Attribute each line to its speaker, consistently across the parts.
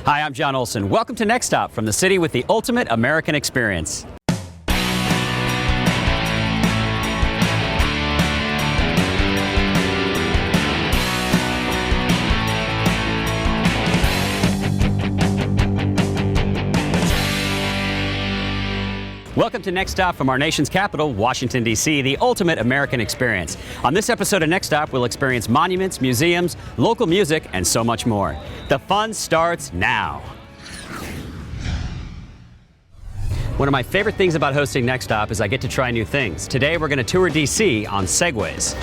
Speaker 1: Hi, I'm John Olson. Welcome to Next Stop from the city with the ultimate American experience. Welcome to Next Stop from our nation's capital, Washington, D.C., the ultimate American experience. On this episode of Next Stop, we'll experience monuments, museums, local music, and so much more. The fun starts now. One of my favorite things about hosting Next Stop is I get to try new things. Today, we're going to tour D.C. on Segways.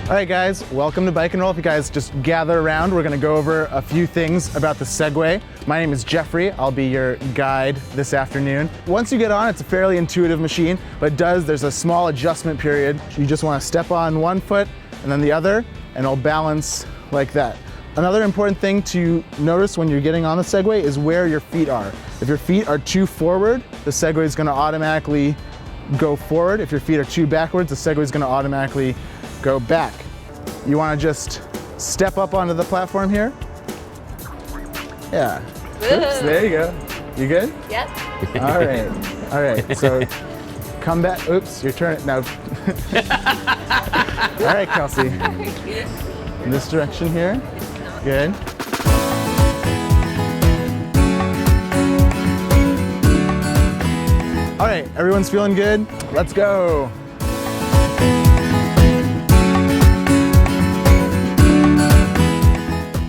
Speaker 2: All right, guys, welcome to Bike and Roll. If you guys just gather around, we're going to go over a few things about the Segway. My name is Jeffrey. I'll be your guide this afternoon. Once you get on, it's a fairly intuitive machine, but there's a small adjustment period. You just want to step on one foot and then the other, and it'll balance like that. Another important thing to notice when you're getting on the Segway is where your feet are. If your feet are too forward, the Segway is going to automatically go forward. If your feet are too backwards, the Segway is going to automatically go back. You want to just step up onto the platform here. Yeah. Oops, there you go. You good?
Speaker 3: Yep.
Speaker 2: All right. All right. So come back. Oops, your turn. Now. All right, Kelsey. In this direction here. Good. All right, everyone's feeling good? Let's go.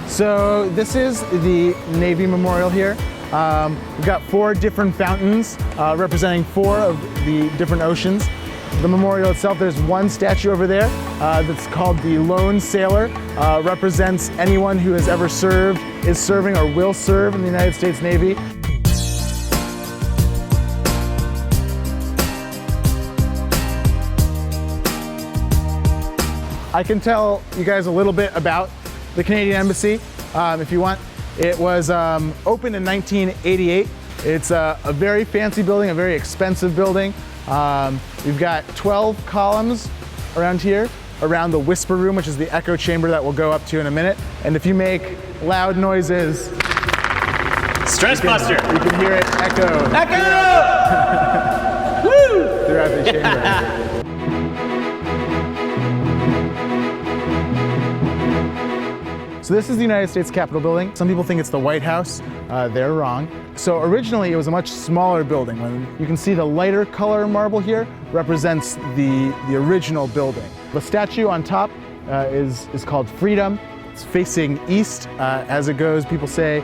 Speaker 2: So this is the Navy Memorial here. We've got 4 different fountains representing 4 of the different oceans. The memorial itself, there's one statue over there that's called the Lone Sailor. Represents anyone who has ever served, is serving, or will serve in the United States Navy. I can tell you guys a little bit about the Canadian Embassy, if you want. It was opened in 1988. It's a very fancy building, a very expensive building. We've got 12 columns around here, around the whisper room, which is the echo chamber that we'll go up to in a minute. And if you make loud noises,
Speaker 1: Stress buster!
Speaker 2: You can hear it echo.
Speaker 1: Echo!
Speaker 2: Woo! Throughout the chamber. So this is the United States Capitol building. Some people think it's the White House. They're wrong. So originally it was a much smaller building. You can see the lighter color marble here represents the original building. The statue on top is called Freedom. It's facing east as it goes, people say,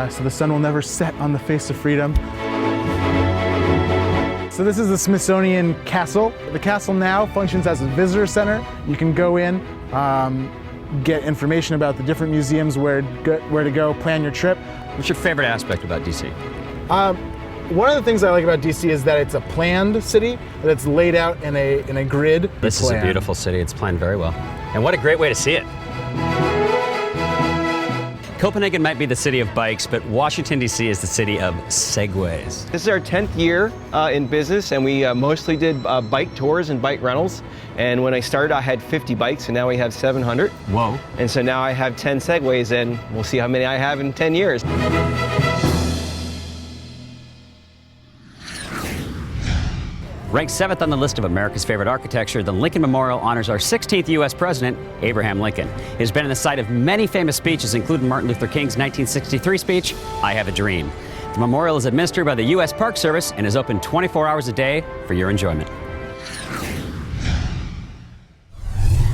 Speaker 2: so the sun will never set on the face of freedom. So this is the Smithsonian Castle. The castle now functions as a visitor center. You can go in, get information about the different museums, where to go, plan your trip.
Speaker 1: What's your favorite aspect about D.C.?
Speaker 2: One of the things I like about D.C. is that it's a planned city, that it's laid out in a grid.
Speaker 1: This is a beautiful city. It's planned very well. And what a great way to see it. Copenhagen might be the city of bikes, but Washington, D.C. is the city of Segways.
Speaker 4: This is our 10th year in business, and we mostly did bike tours and bike rentals. And when I started, I had 50 bikes, and now we have 700.
Speaker 1: Whoa.
Speaker 4: And so now I have 10 Segways, and we'll see how many I have in 10 years.
Speaker 1: Ranked 7th on the list of America's favorite architecture, the Lincoln Memorial honors our 16th U.S. President, Abraham Lincoln. It has been in the site of many famous speeches, including Martin Luther King's 1963 speech, I Have a Dream. The memorial is administered by the U.S. Park Service and is open 24 hours a day for your enjoyment.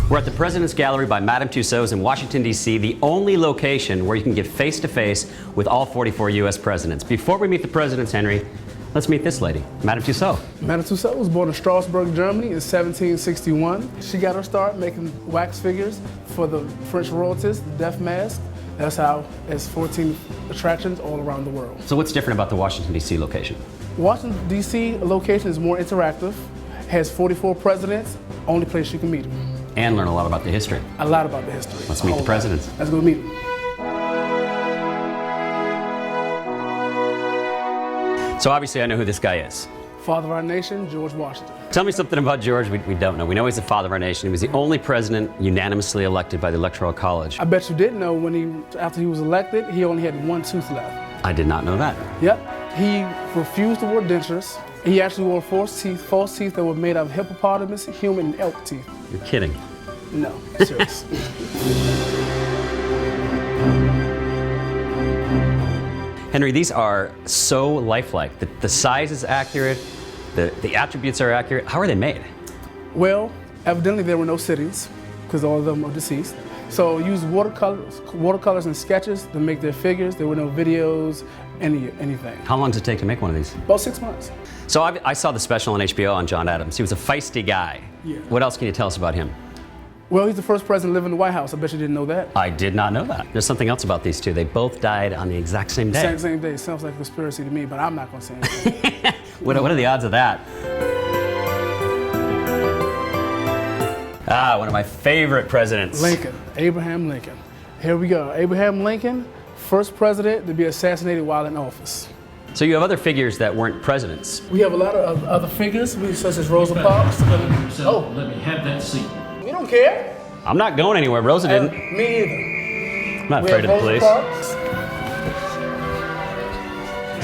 Speaker 1: We're at the President's Gallery by Madame Tussauds in Washington, D.C., the only location where you can get face-to-face with all 44 U.S. presidents. Before we meet the presidents, Henry, let's meet this lady, Madame Tussauds.
Speaker 5: Madame Tussauds was born in Strasbourg, Germany in 1761. She got her start making wax figures for the French royalties, the death mask. That's how it's 14 attractions all around the world.
Speaker 1: So what's different about the Washington, D.C. location?
Speaker 5: Washington, D.C. location is more interactive, has 44 presidents, only place you can meet them.
Speaker 1: And learn a lot about the history.
Speaker 5: A lot about the history.
Speaker 1: Let's meet the presidents.
Speaker 5: Let's go meet them.
Speaker 1: So obviously I know who this guy is.
Speaker 5: Father of our nation, George Washington.
Speaker 1: Tell me something about George we don't know. We know he's the father of our nation. He was the only president unanimously elected by the Electoral College.
Speaker 5: I bet you didn't know after he was elected, he only had one tooth left.
Speaker 1: I did not know that.
Speaker 5: Yep. He refused to wear dentures. He actually wore false teeth that were made of hippopotamus, human, and elk teeth.
Speaker 1: You're kidding.
Speaker 5: No, serious.
Speaker 1: Henry, these are so lifelike. The size is accurate, the attributes are accurate. How are they made?
Speaker 5: Well, evidently there were no sittings, because all of them are deceased. So use watercolors and sketches to make their figures. There were no videos, anything.
Speaker 1: How long does it take to make one of these?
Speaker 5: About 6 months.
Speaker 1: So I saw the special on HBO on John Adams. He was a feisty guy.
Speaker 5: Yeah.
Speaker 1: What else can you tell us about him?
Speaker 5: Well, he's the first president to live in the White House. I bet you didn't know that.
Speaker 1: I did not know that. There's something else about these two. They both died on the exact same day.
Speaker 5: Same day. Sounds like a conspiracy to me, but I'm not going to say anything.
Speaker 1: What are the odds of that? One of my favorite presidents.
Speaker 5: Lincoln, Abraham Lincoln. Here we go. Abraham Lincoln, first president to be assassinated while in office.
Speaker 1: So you have other figures that weren't presidents.
Speaker 5: We have a lot of other figures, such as Rosa Parks.
Speaker 3: Oh, let me have that seat.
Speaker 5: We don't care.
Speaker 1: I'm not going anywhere. Rosa didn't.
Speaker 5: Me either.
Speaker 1: I'm not afraid of the police.
Speaker 5: Parks.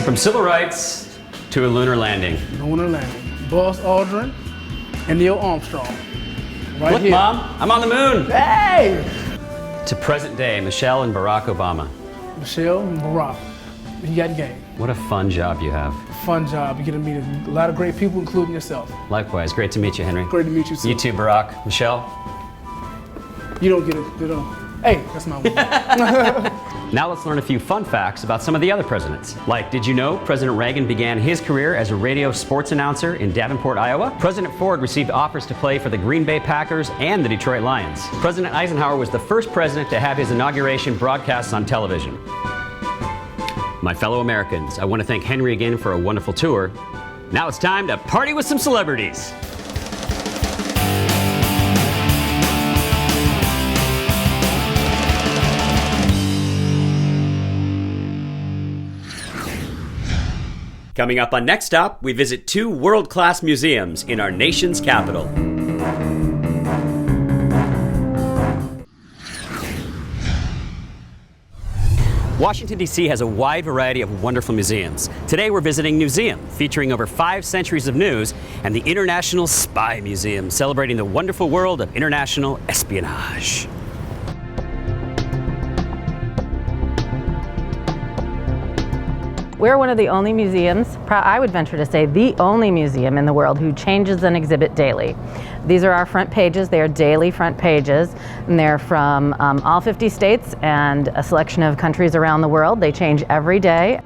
Speaker 1: From civil rights to a lunar landing.
Speaker 5: Lunar landing. Buzz Aldrin and Neil Armstrong. Right
Speaker 1: Look,
Speaker 5: here.
Speaker 1: Mom, I'm on the moon.
Speaker 5: Hey!
Speaker 1: To present day, Michelle and Barack Obama.
Speaker 5: Michelle and Barack. You got game.
Speaker 1: What a fun job you have.
Speaker 5: Fun job. You get to meet a lot of great people, including yourself.
Speaker 1: Likewise, great to meet you, Henry.
Speaker 5: Great to meet you, too.
Speaker 1: You too, Barack. Michelle?
Speaker 5: You don't get it. You don't. Hey, that's my one.
Speaker 1: Now let's learn a few fun facts about some of the other presidents. Like, did you know President Reagan began his career as a radio sports announcer in Davenport, Iowa? President Ford received offers to play for the Green Bay Packers and the Detroit Lions. President Eisenhower was the first president to have his inauguration broadcast on television. My fellow Americans, I want to thank Henry again for a wonderful tour. Now it's time to party with some celebrities. Coming up on Next Stop, we visit two world-class museums in our nation's capital. Washington, D.C. has a wide variety of wonderful museums. Today we're visiting Newseum, featuring over 5 centuries of news, and the International Spy Museum, celebrating the wonderful world of international espionage.
Speaker 6: We're one of the only museums, I would venture to say the only museum in the world who changes an exhibit daily. These are our front pages. They are daily front pages, and they're from all 50 states and a selection of countries around the world. They change every day.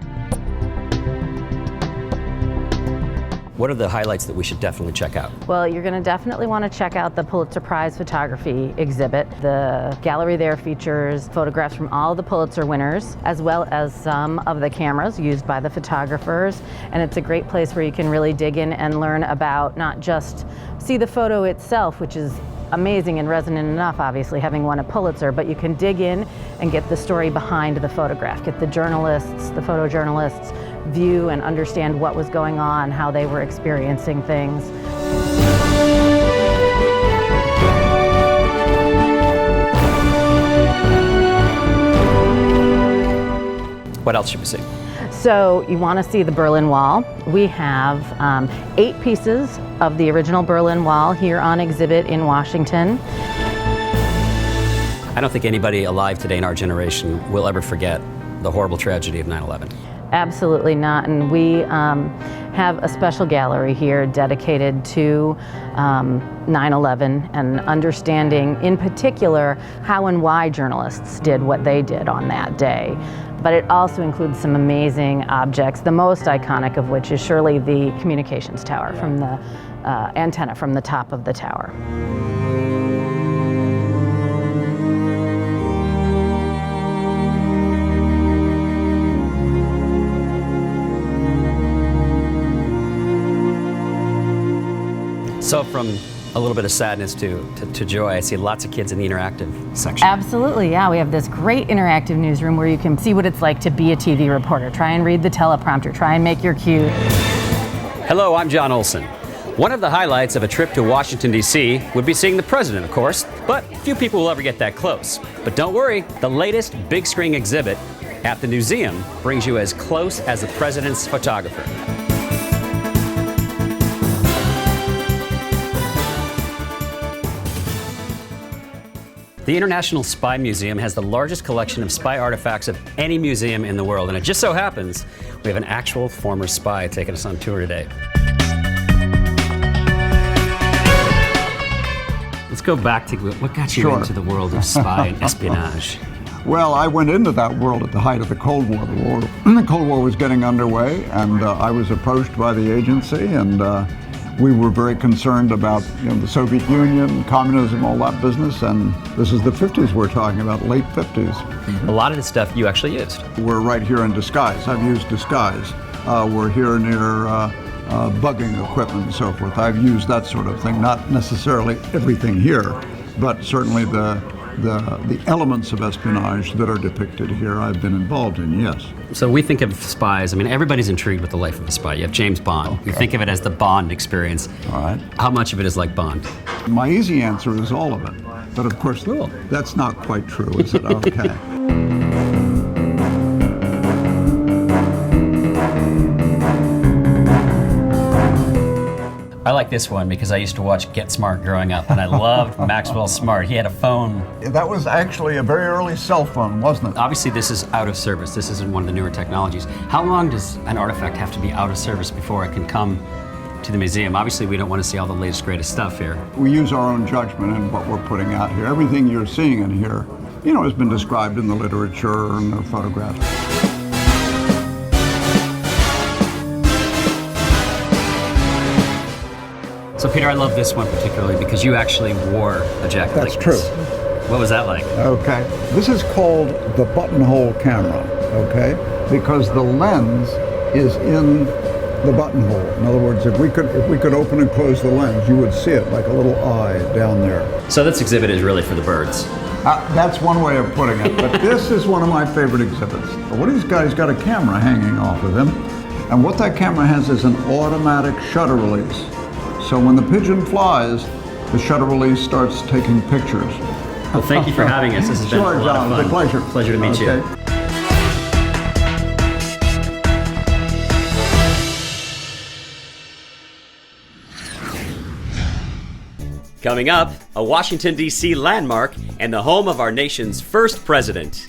Speaker 1: What are the highlights that we should definitely check out?
Speaker 6: Well, you're going to definitely want to check out the Pulitzer Prize photography exhibit. The gallery there features photographs from all the Pulitzer winners, as well as some of the cameras used by the photographers. And it's a great place where you can really dig in and learn about, not just see the photo itself, which is amazing and resonant enough, obviously, having won a Pulitzer, but you can dig in and get the story behind the photograph, get the journalists, the photojournalists' view and understand what was going on, how they were experiencing things.
Speaker 1: What else should we see?
Speaker 6: So you want to see the Berlin Wall. We have 8 pieces of the original Berlin Wall here on exhibit in Washington.
Speaker 1: I don't think anybody alive today in our generation will ever forget the horrible tragedy of 9/11.
Speaker 6: Absolutely not, and we have a special gallery here dedicated to 9/11 and understanding in particular how and why journalists did what they did on that day. But it also includes some amazing objects, the most iconic of which is surely the communications tower from the antenna from the top of the tower.
Speaker 1: So from a little bit of sadness to joy, I see lots of kids in the interactive section.
Speaker 6: Absolutely, yeah. We have this great interactive newsroom where you can see what it's like to be a TV reporter. Try and read the teleprompter, try and make your cue.
Speaker 1: Hello, I'm John Olson. One of the highlights of a trip to Washington, D.C. would be seeing the president, of course, but few people will ever get that close. But don't worry, the latest big screen exhibit at the museum brings you as close as the president's photographer. The International Spy Museum has the largest collection of spy artifacts of any museum in the world, and it just so happens we have an actual former spy taking us on tour today. Let's go back to what got you into the world of spy and espionage.
Speaker 7: Well, I went into that world at the height of the Cold War. The Cold War was getting underway, and I was approached by the agency, and we were very concerned about the Soviet Union, communism, all that business, and this is the 50s we're talking about, late 50s.
Speaker 1: A lot of the stuff you actually used.
Speaker 7: We're right here in disguise. I've used disguise. We're here near bugging equipment and so forth. I've used that sort of thing, not necessarily everything here, but certainly the elements of espionage that are depicted here I've been involved in, yes.
Speaker 1: So we think of spies, I mean, everybody's intrigued with the life of a spy. You have James Bond.
Speaker 7: Okay.
Speaker 1: You think of it as the Bond experience.
Speaker 7: All right.
Speaker 1: How much of it is like Bond?
Speaker 7: My easy answer is all of it. But of course, that's not quite true, is it? Okay.
Speaker 1: I like this one because I used to watch Get Smart growing up, and I loved Maxwell Smart. He had a phone.
Speaker 7: That was actually a very early cell phone, wasn't it?
Speaker 1: Obviously, this is out of service. This isn't one of the newer technologies. How long does an artifact have to be out of service before it can come to the museum? Obviously, we don't want to see all the latest, greatest stuff here.
Speaker 7: We use our own judgment in what we're putting out here. Everything you're seeing in here, has been described in the literature and the photographs.
Speaker 1: So Peter, I love this one particularly because you actually wore a jacket like this.
Speaker 7: That's true.
Speaker 1: What was that like?
Speaker 7: Okay. This is called the buttonhole camera, okay? Because the lens is in the buttonhole. In other words, if we could open and close the lens, you would see it like a little eye down there.
Speaker 1: So this exhibit is really for the birds.
Speaker 7: That's one way of putting it, but this is one of my favorite exhibits. Woody's got a camera hanging off of him, and what that camera has is an automatic shutter release. So when the pigeon flies, the shutter release starts taking pictures.
Speaker 1: Well, thank you for having us. This has been a lot of fun.
Speaker 7: It's a pleasure.
Speaker 1: Pleasure to meet you. Coming up, a Washington, D.C. landmark and the home of our nation's first president.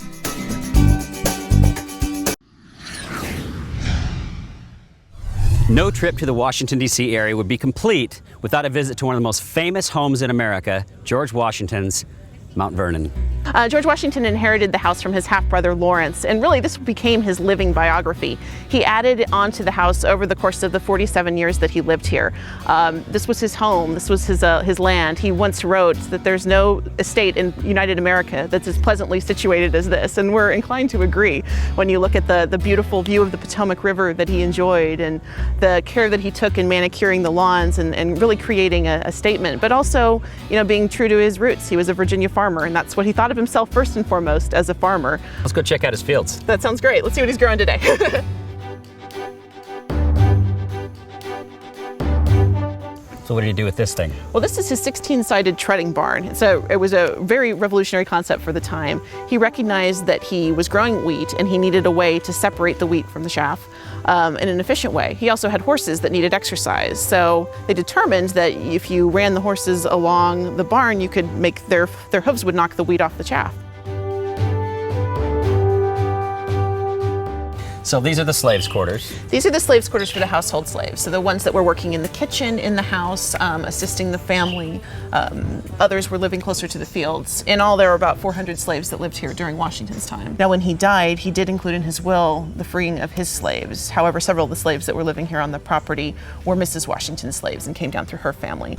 Speaker 1: No trip to the Washington, D.C. area would be complete without a visit to one of the most famous homes in America, George Washington's Mount Vernon.
Speaker 8: George Washington inherited the house from his half-brother Lawrence, and really this became his living biography. He added onto the house over the course of the 47 years that he lived here. This was his home, this was his land. He once wrote that there's no estate in United America that's as pleasantly situated as this, and we're inclined to agree when you look at the beautiful view of the Potomac River that he enjoyed and the care that he took in manicuring the lawns and really creating a statement, but also, being true to his roots. He was a Virginia farmer, and that's what he thought of himself first and foremost as a farmer.
Speaker 1: Let's go check out his fields.
Speaker 8: That sounds great. Let's see what he's growing today.
Speaker 1: So what did he do with this thing?
Speaker 8: Well, this is his 16-sided treading barn. So it was a very revolutionary concept for the time. He recognized that he was growing wheat and he needed a way to separate the wheat from the chaff in an efficient way. He also had horses that needed exercise. So they determined that if you ran the horses along the barn, you could make their hooves would knock the wheat off the chaff.
Speaker 1: So these are the slaves' quarters.
Speaker 8: These are the slaves' quarters for the household slaves. So the ones that were working in the kitchen, in the house, assisting the family. Others were living closer to the fields. In all, there were about 400 slaves that lived here during Washington's time. Now, when he died, he did include in his will the freeing of his slaves. However, several of the slaves that were living here on the property were Mrs. Washington's slaves and came down through her family.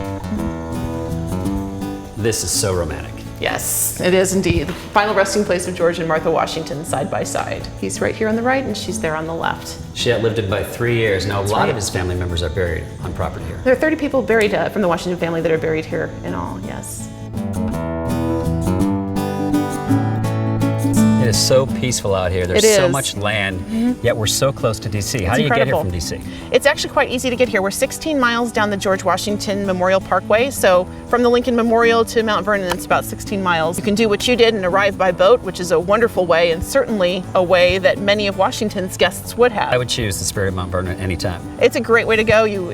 Speaker 1: This is so romantic.
Speaker 8: Yes, it is indeed. The final resting place of George and Martha Washington side by side. He's right here on the right and she's there on the left.
Speaker 1: She outlived him by 3 years. Now,
Speaker 8: That's
Speaker 1: a lot
Speaker 8: right.
Speaker 1: of his family members are buried on property here.
Speaker 8: There are 30 people buried from the Washington family that are buried here in all, yes.
Speaker 1: It is is so peaceful out here. There's
Speaker 8: It
Speaker 1: so
Speaker 8: is.
Speaker 1: much land, yet we're so close to DC. How
Speaker 8: It's
Speaker 1: do you get here
Speaker 8: incredible.
Speaker 1: from DC?
Speaker 8: It's actually quite easy to get here. We're 16 miles down the George Washington Memorial Parkway. So from the Lincoln Memorial to Mount Vernon, it's about 16 miles. You can do what you did and arrive by boat, which is a wonderful way, and certainly a way that many of Washington's guests would have.
Speaker 1: I would choose the Spirit of Mount Vernon anytime.
Speaker 8: It's a great way to go. You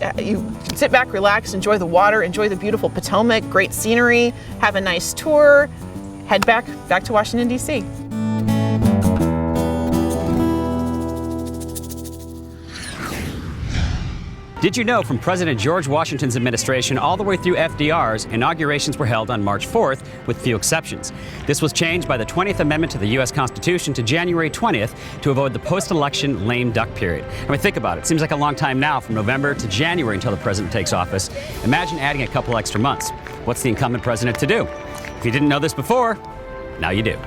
Speaker 8: sit back, relax, enjoy the water, enjoy the beautiful Potomac, great scenery, have a nice tour, head back to Washington, D.C.
Speaker 1: Did you know from President George Washington's administration all the way through FDR's, inaugurations were held on March 4th, with few exceptions. This was changed by the 20th Amendment to the U.S. Constitution to January 20th to avoid the post-election lame duck period. I mean, think about it. It seems like a long time now, from November to January until the president takes office. Imagine adding a couple extra months. What's the incumbent president to do? If you didn't know this before, now you do.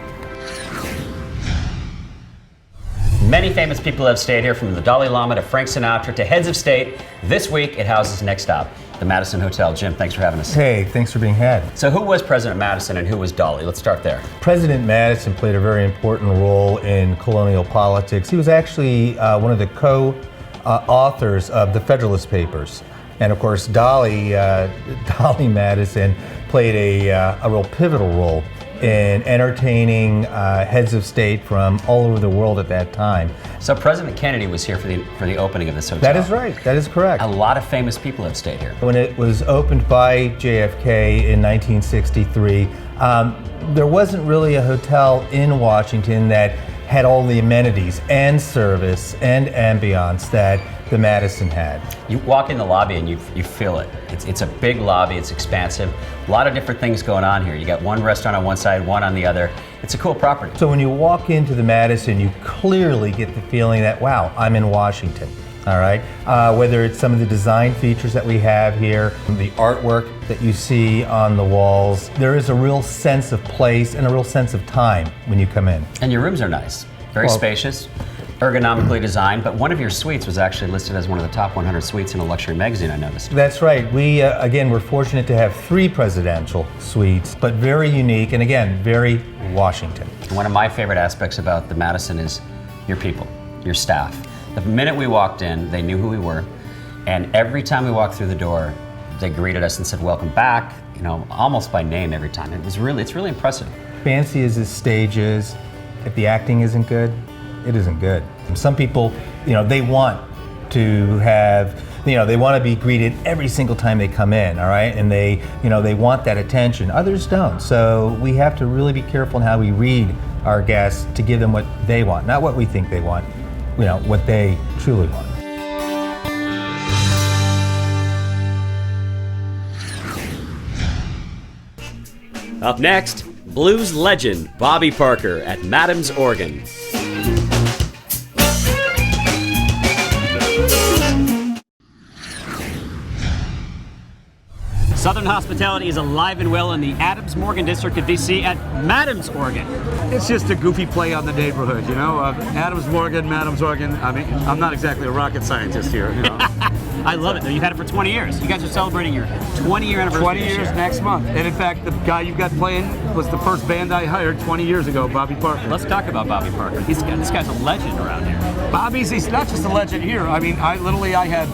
Speaker 1: Many famous people have stayed here, from the Dalai Lama to Frank Sinatra to heads of state. This week, it houses next stop, the Madison Hotel. Jim, thanks for having us.
Speaker 9: Hey, thanks for being had.
Speaker 1: So who was President Madison and who was Dolly? Let's start there.
Speaker 9: President Madison played a very important role in colonial politics. He was actually one of the co-authors of the Federalist Papers. And of course, Dolly Madison played a real pivotal role in entertaining heads of state from all over the world at that time.
Speaker 1: So President Kennedy was here for the opening of this hotel.
Speaker 9: That is right. That is correct.
Speaker 1: A lot of famous people have stayed here.
Speaker 9: When it was opened by JFK in 1963, there wasn't really a hotel in Washington that had all the amenities and service and ambiance that the Madison had.
Speaker 1: You walk in the lobby and you feel it. It's a big lobby, it's expansive. A lot of different things going on here. You got one restaurant on one side, one on the other. It's a cool property.
Speaker 9: So when you walk into the Madison, you clearly get the feeling that, wow, I'm in Washington. All right, whether it's some of the design features that we have here, the artwork that you see on the walls, there is a real sense of place and a real sense of time when you come in.
Speaker 1: And your rooms are nice, very spacious, ergonomically designed, but one of your suites was actually listed as one of the top 100 suites in a luxury magazine, I noticed.
Speaker 9: That's right. We, again, we're fortunate to have 3 presidential suites, but very unique and, again, very Washington.
Speaker 1: One of my favorite aspects about the Madison is your people, your staff. The minute we walked in, they knew who we were, and every time we walked through the door, they greeted us and said, "Welcome back," you know, almost by name every time. It's really impressive.
Speaker 9: Fancy as this stage is, if the acting isn't good, it isn't good. Some people, you know, they want to have, you know, they want to be greeted every single time they come in, all right? And they, you know, they want that attention. Others don't. So we have to really be careful in how we read our guests to give them what they want, not what we think they want, you know, what they truly want.
Speaker 1: Up next, blues legend Bobby Parker at Madam's Organ. Southern hospitality is alive and well in the Adams Morgan district of DC at Madam's Organ.
Speaker 10: It's just a goofy play on the neighborhood, you know? Adams Morgan, Madam's Organ. I mean, I'm not exactly a rocket scientist here, you know?
Speaker 1: I love it, though. You've had it for 20 years. You guys are celebrating your 20-year anniversary
Speaker 10: 20
Speaker 1: this
Speaker 10: years
Speaker 1: year.
Speaker 10: next month. And in fact, the guy you've got playing was the first band I hired 20 years ago, Bobby Parker.
Speaker 1: Let's talk about Bobby Parker. This guy's a legend around here.
Speaker 10: He's not just a legend here. I mean, I had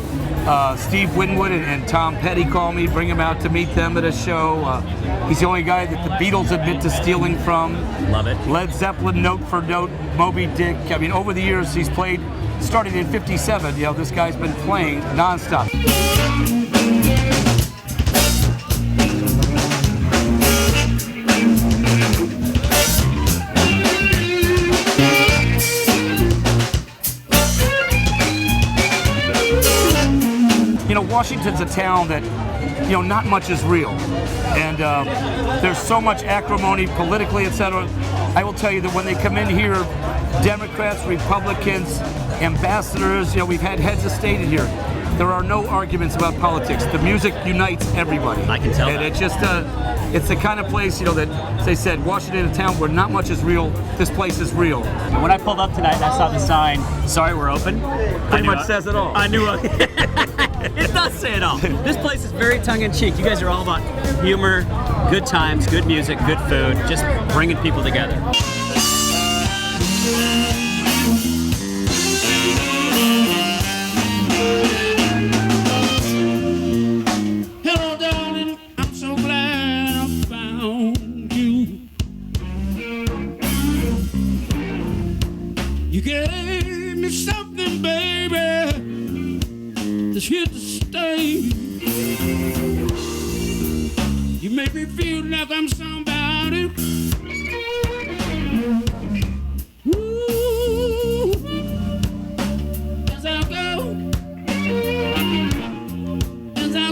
Speaker 10: Steve Winwood and Tom Petty call me, bring him out to meet them at a show. He's the only guy that the Beatles admit to stealing from.
Speaker 1: Love it. Led
Speaker 10: Zeppelin, note for note, Moby Dick. I mean, over the years, he's played, starting in '57, you know, this guy's been playing nonstop. You know, Washington's a town that, you know, not much is real. And there's so much acrimony politically, etc. I will tell you that when they come in here, Democrats, Republicans, ambassadors, you know, we've had heads of state in here. There are no arguments about politics. The music unites everybody.
Speaker 1: I can tell
Speaker 10: and
Speaker 1: that.
Speaker 10: it's just it's the kind of place, you know, that, as they said, Washington, a town where not much is real. This place is real.
Speaker 1: And when I pulled up tonight, I saw the sign, "Sorry, we're open."
Speaker 10: Pretty much says it all.
Speaker 1: I knew it. It does say it all. This place is very tongue-in-cheek. You guys are all about humor, good times, good music, good food, just bringing people together.
Speaker 3: You gave me something, baby, that's here to stay. You make me feel like I'm somebody. Ooh, as I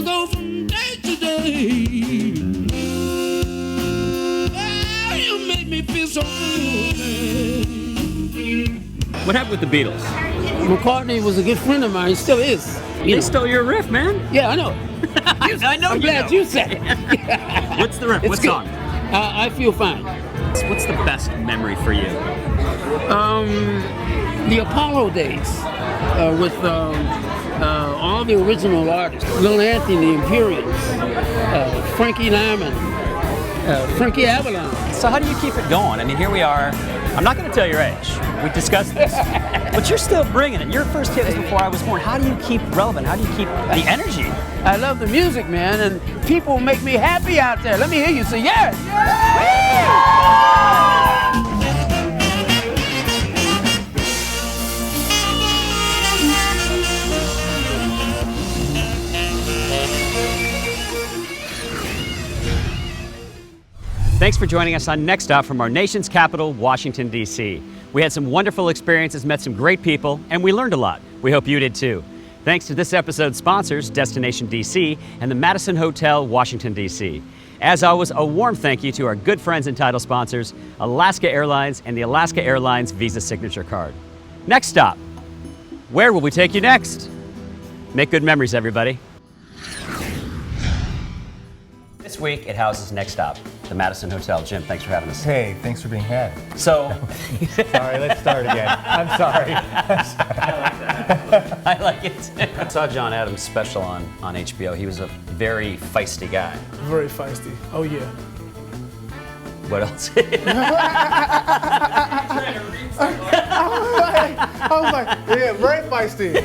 Speaker 3: go from day to day. Oh, you make me feel so good.
Speaker 1: What happened with the Beatles?
Speaker 3: McCartney was a good friend of mine. He still is.
Speaker 1: They stole your riff, man.
Speaker 3: Yeah, I know.
Speaker 1: I know.
Speaker 3: I'm glad you said it.
Speaker 1: What's the riff?
Speaker 3: It's
Speaker 1: What
Speaker 3: good.
Speaker 1: song?
Speaker 3: I Feel Fine.
Speaker 1: What's the best memory for you?
Speaker 3: The Apollo days with all the original artists. Lil Anthony, the Imperials, Frankie Lyman, Frankie Avalon.
Speaker 1: So how do you keep it going? I mean, here we are. I'm not going to tell your age. We discussed this. But you're still bringing it. Your first hit was before I was born. How do you keep relevant? How do you keep the energy?
Speaker 3: I love the music, man, and people make me happy out there. Let me hear you say yes.
Speaker 1: Thanks for joining us on Next Stop from our nation's capital, Washington, D.C. We had some wonderful experiences, met some great people, and we learned a lot. We hope you did too. Thanks to this episode's sponsors, Destination DC and the Madison Hotel, Washington, D.C. As always, a warm thank you to our good friends and title sponsors, Alaska Airlines and the Alaska Airlines Visa Signature Card. Next stop. Where will we take you next? Make good memories, everybody. This week, it houses Next Stop, the Madison Hotel. Jim, thanks for having us.
Speaker 9: Hey, thanks for being had.
Speaker 1: So,
Speaker 9: Sorry, let's start again. I'm sorry.
Speaker 1: I like it. I saw John Adams' special on HBO. He was a very feisty guy.
Speaker 5: Very feisty. Oh, yeah.
Speaker 1: What else?
Speaker 5: I was like, yeah, very feisty.